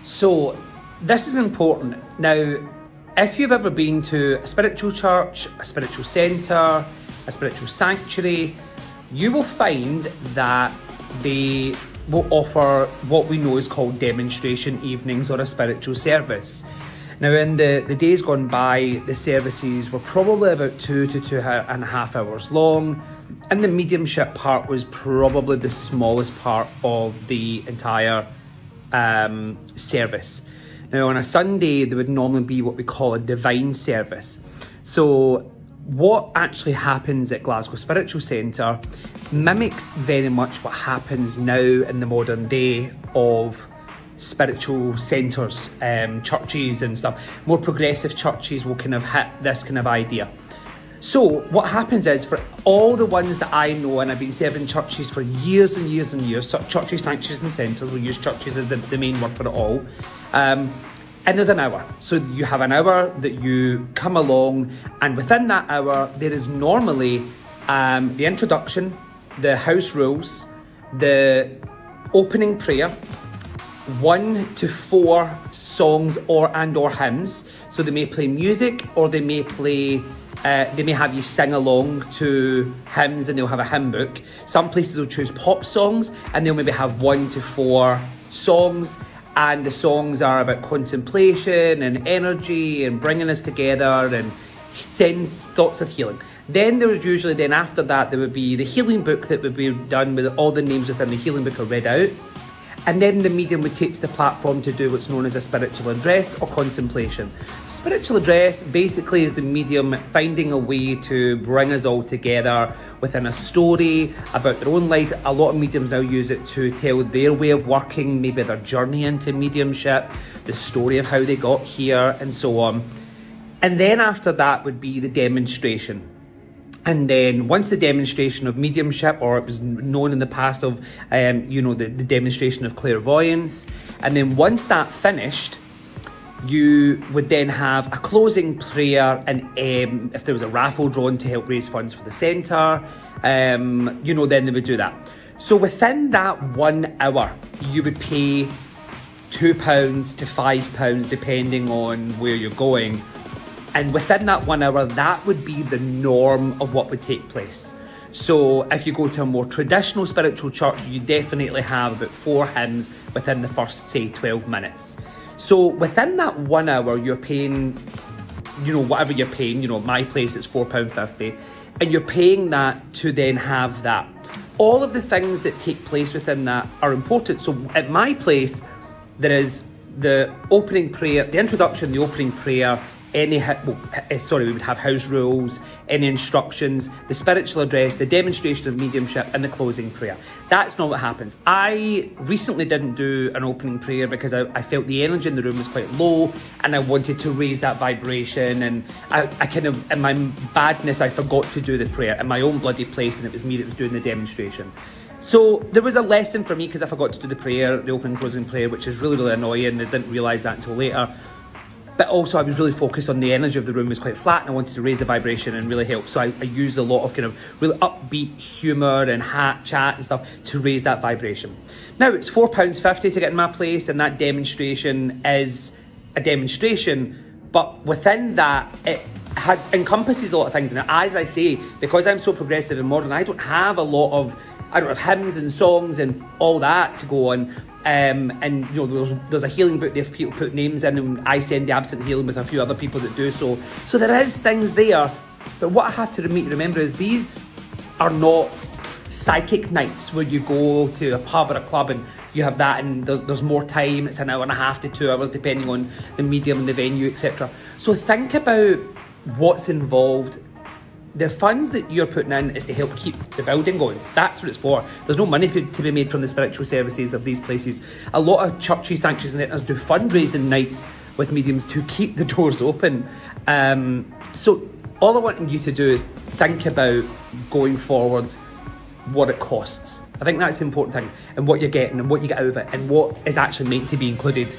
So this is important. Now, if you've ever been to a spiritual church, a spiritual centre, a spiritual sanctuary, you will find that they will offer what we know is called demonstration evenings or a spiritual service. Now, in the days gone by, the services were probably about 2 to 2.5 hours long, and the mediumship part was probably the smallest part of the entire service. Now, on a Sunday, there would normally be what we call a divine service. So what actually happens at Glasgow Spiritual Centre mimics very much what happens now in the modern day of spiritual centres, churches and stuff. More progressive churches will kind of hit this kind of idea. So what happens is, for all the ones that I know, and I've been serving churches for years and years and years, so churches, sanctuaries and centres, we'll use churches as the main word for it all, and there's an hour. So you have an hour that you come along, and within that hour there is normally the introduction, the house rules, the opening prayer, 1 to 4 songs or hymns. So they may play music, or they may play they may have you sing along to hymns, and they'll have a hymn book. Some places will choose pop songs, and they'll maybe have 1 to 4 songs, and the songs are about contemplation and energy and bringing us together and sense thoughts of healing. Then there was usually, then after that, there would be the healing book that would be done, with all the names within the healing book are read out. And then the medium would take to the platform to do what's known as a spiritual address or contemplation. Spiritual address basically is the medium finding a way to bring us all together within a story about their own life. A lot of mediums now use it to tell their way of working, maybe their journey into mediumship, the story of how they got here, and so on. And then after that would be the demonstration. And then once the demonstration of mediumship, or it was known in the past of, the demonstration of clairvoyance. And then once that finished, you would then have a closing prayer, and if there was a raffle drawn to help raise funds for the centre, then they would do that. So within that 1 hour, you would pay £2 to £5, depending on where you're going. And within that 1 hour, that would be the norm of what would take place. So if you go to a more traditional spiritual church, you definitely have about 4 hymns within the first, say, 12 minutes. So within that 1 hour, you're paying, whatever you're paying, my place is £4.50, and you're paying that to then have that. All of the things that take place within that are important. So at my place, there is the opening prayer, the introduction, the opening prayer, we would have house rules, any instructions, the spiritual address, the demonstration of mediumship, and the closing prayer. That's not what happens. I recently didn't do an opening prayer because I felt the energy in the room was quite low, and I wanted to raise that vibration, and I kind of, in my badness, I forgot to do the prayer in my own bloody place, and it was me that was doing the demonstration. So there was a lesson for me because I forgot to do the prayer, the opening and closing prayer, which is really, really annoying. I didn't realise that until later. But also I was really focused on the energy of the room was quite flat, and I wanted to raise the vibration and really help. So I used a lot of kind of really upbeat humour and chat and stuff to raise that vibration. Now it's £4.50 to get in my place, and that demonstration is a demonstration, but within that it encompasses a lot of things. And as I say, because I'm so progressive and modern, I don't have hymns and songs and all that to go on. There's a healing book there for people to put names in, and I send the absent healing with a few other people that do so. So there is things there, but what I have to remember is these are not psychic nights where you go to a pub or a club and you have that, and there's more time. It's an hour and a half to 2 hours depending on the medium and the venue, etc. So think about what's involved. The funds that you're putting in is to help keep the building going. That's what it's for. There's no money to be made from the spiritual services of these places. A lot of churches, sanctuaries and centres do fundraising nights with mediums to keep the doors open. So all I want you to do is think about going forward what it costs. I think that's the important thing, and what you're getting and what you get out of it, and what is actually meant to be included